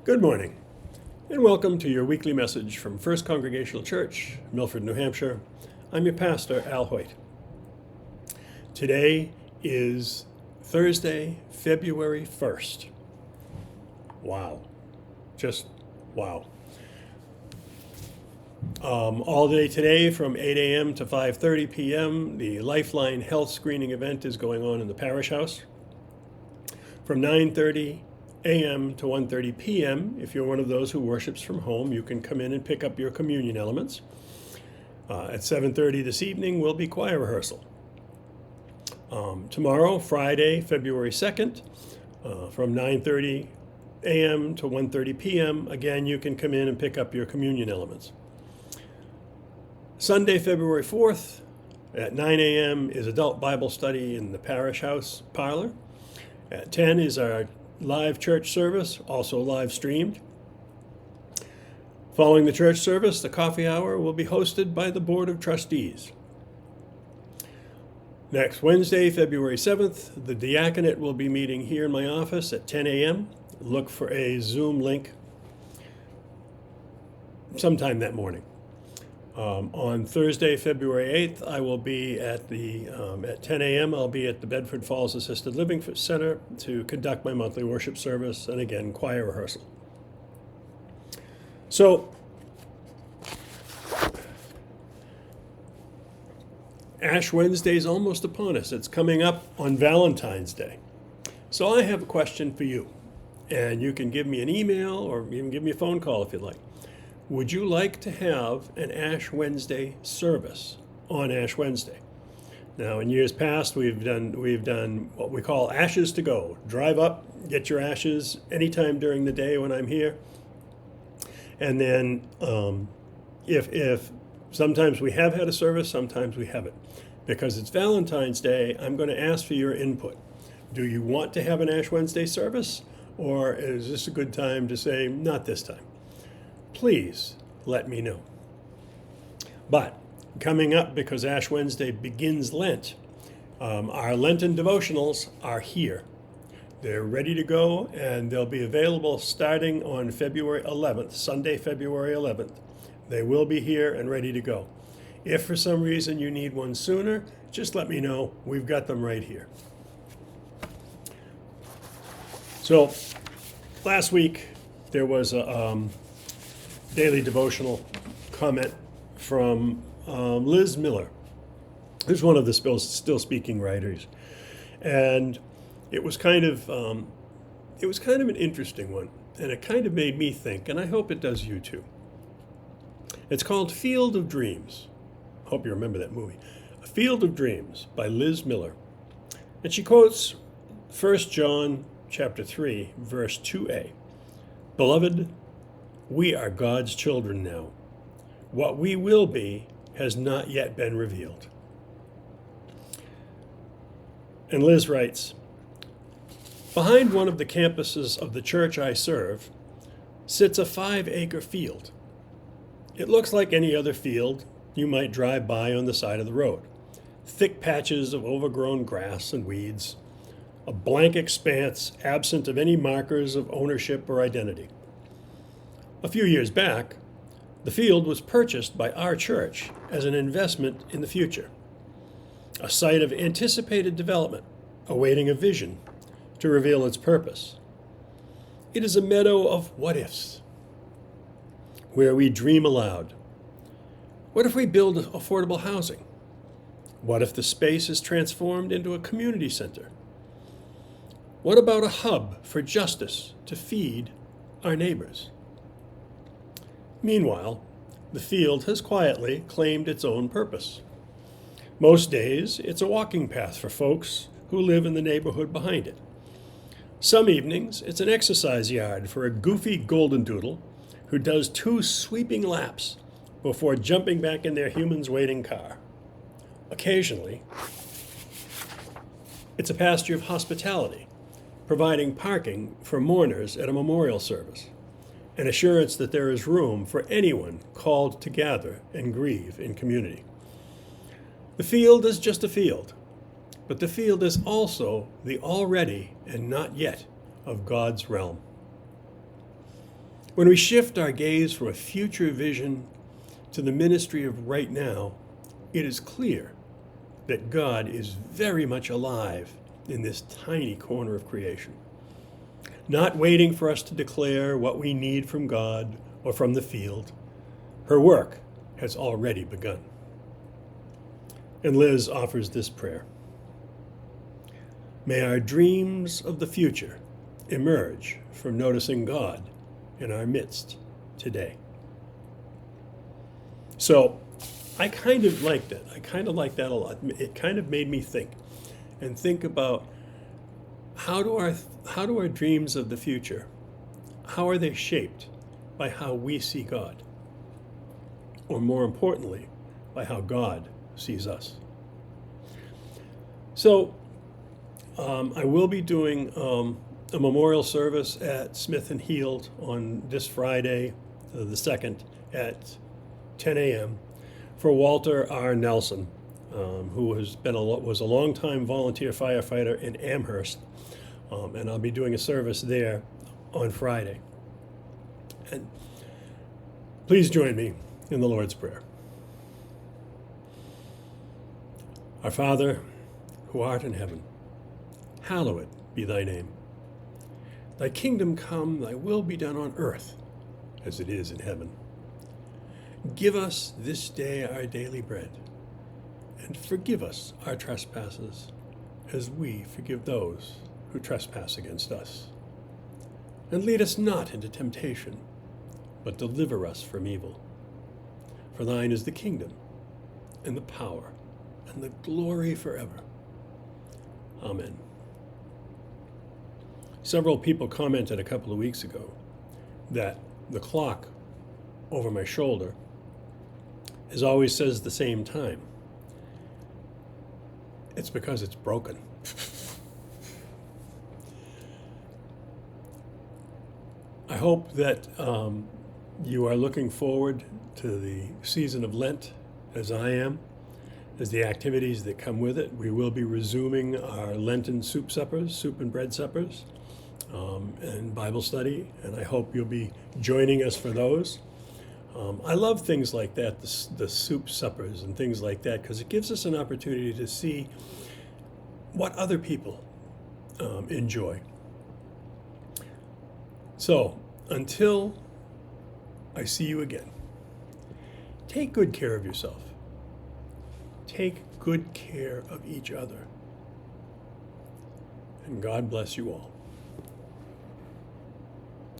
Good morning, and welcome to your weekly message from First Congregational Church, Milford, New Hampshire. I'm your pastor, Al Hoyt. Today is Thursday, February 1st. Wow. Just wow. All day today from 8 a.m. to 5:30 p.m., the Lifeline Health Screening event is going on in the parish house. From 9:30 a.m. to 1:30 p.m., if you're one of those who worships from home, you can come in and pick up your communion elements. At 7:30 this evening will be choir rehearsal. Tomorrow, Friday, February 2nd, from 9:30 a.m. to 1:30 p.m., again, you can come in and pick up your communion elements. Sunday, February 4th, at 9 a.m. is adult Bible study in the parish house parlor. At 10 is our live church service, also live streamed. Following the church service, the coffee hour will be hosted by the Board of Trustees. Next Wednesday, February 7th, the diaconate will be meeting here in my office at 10 a.m. Look for a Zoom link sometime that morning. On Thursday, February 8th, I will be at 10 a.m., I'll be at the Bedford Falls Assisted Living Center to conduct my monthly worship service and again, choir rehearsal. So, Ash Wednesday is almost upon us. It's coming up on Valentine's Day. So I have a question for you, and you can give me an email or even give me a phone call if you'd like. Would you like to have an Ash Wednesday service on Ash Wednesday? Now, in years past, we've done what we call ashes to go. Drive up, get your ashes anytime during the day when I'm here. And then if sometimes we have had a service, sometimes we haven't. Because it's Valentine's Day, I'm going to ask for your input. Do you want to have an Ash Wednesday service? Or is this a good time to say, not this time? Please let me know. But coming up, because Ash Wednesday begins Lent, our Lenten devotionals are here. They're ready to go, and they'll be available starting on February 11th, Sunday, February 11th. They will be here and ready to go. If for some reason you need one sooner, just let me know. We've got them right here. So last week there was a daily devotional comment from Liz Miller, who's one of the still speaking writers, and it was kind of an interesting one, and it kind of made me think, and I hope it does you too. It's called Field of Dreams. I hope you remember that movie. A Field of Dreams by Liz Miller, and she quotes 1 John chapter 3, verse 2a. Beloved, we are God's children now. What we will be has not yet been revealed. And Liz writes, behind one of the campuses of the church I serve sits a 5-acre field. It looks like any other field you might drive by on the side of the road. Thick patches of overgrown grass and weeds, a blank expanse absent of any markers of ownership or identity. A few years back, the field was purchased by our church as an investment in the future, a site of anticipated development, awaiting a vision to reveal its purpose. It is a meadow of what-ifs, where we dream aloud. What if we build affordable housing? What if the space is transformed into a community center? What about a hub for justice to feed our neighbors? Meanwhile, the field has quietly claimed its own purpose. Most days, it's a walking path for folks who live in the neighborhood behind it. Some evenings, it's an exercise yard for a goofy golden doodle who does 2 sweeping laps before jumping back in their humans waiting car. Occasionally, it's a pasture of hospitality, providing parking for mourners at a memorial service, an assurance that there is room for anyone called to gather and grieve in community. The field is just a field, but the field is also the already and not yet of God's realm. When we shift our gaze from a future vision to the ministry of right now, it is clear that God is very much alive in this tiny corner of creation, not waiting for us to declare what we need from God or from the field. Her work has already begun. And Liz offers this prayer. May our dreams of the future emerge from noticing God in our midst today. So I kind of liked it. I kind of like that a lot. It kind of made me think about how do our dreams of the future, how are they shaped by how we see God? Or more importantly, by how God sees us. So I will be doing a memorial service at Smith and Heald on this Friday, the 2nd, at 10 a.m. for Walter R. Nelson, who was a longtime volunteer firefighter in Amherst, and I'll be doing a service there on Friday. And please join me in the Lord's Prayer. Our Father, who art in heaven, hallowed be thy name. Thy kingdom come, thy will be done on earth as it is in heaven. Give us this day our daily bread, and forgive us our trespasses, as we forgive those who trespass against us. And lead us not into temptation, but deliver us from evil. For thine is the kingdom, and the power, and the glory forever. Amen. Several people commented a couple of weeks ago that the clock over my shoulder always says the same time. It's because it's broken. I hope that you are looking forward to the season of Lent, as I am, as the activities that come with it. We will be resuming our Lenten soup and bread suppers, and Bible study, and I hope you'll be joining us for those. I love things like that, the soup suppers and things like that, because it gives us an opportunity to see what other people enjoy. So, until I see you again, take good care of yourself. Take good care of each other. And God bless you all.